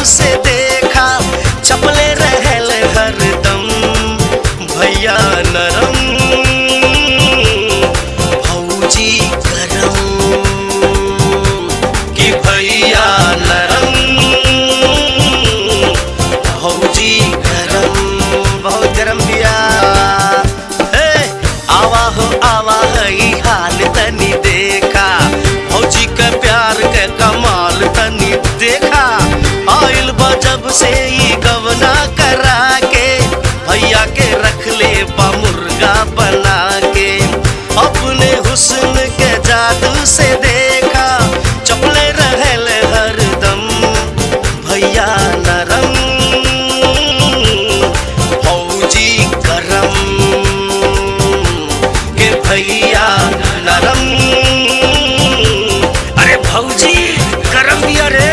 से देखा, चपले रहल हरदम भैया नरम भौजी गरम कि भैया नरम भौजी गरम बहुत गरम भैया। आवा हो आवा है हाल तनी देखा, भौजी के प्यार के कमाल तनी देखा। आइल बजब से ही गवना करा के, भैया के रख ले बा मुर्गा बना के। अपने हुस्न के जादू से देखा, चपले रहल हरदम भैया नरम भौजी गरम के भैया नरम। अरे भौजी गरम दिया रे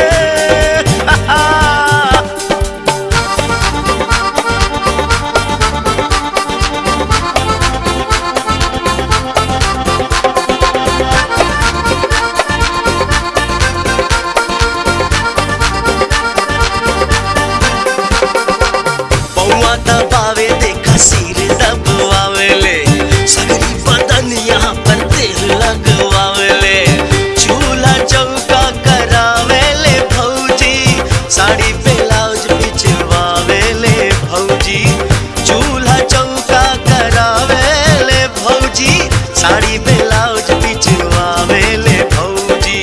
बउआ दबावे देखा सिर दबवावेले, सगरी बदन यहाँ पर तेल लगवावेले। चूल्हा चौका करावेले भौजी, साड़ी ब्लाउज बिछवावेले भौजी। चूल्हा चौका करावेले भौजी, साड़ी ब्लाउज बिछवावेले भौजी।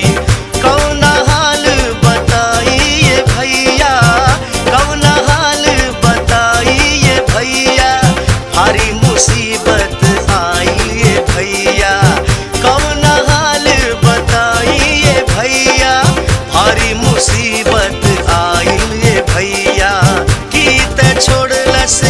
कौना हाल बताइए भैया, कौना हाल बताइए भैया, भारी मुसीबत आई ये भैया। कौना हाल बताइए भैया, भारी मुसीबत आई ये भैया। की त छोड़लस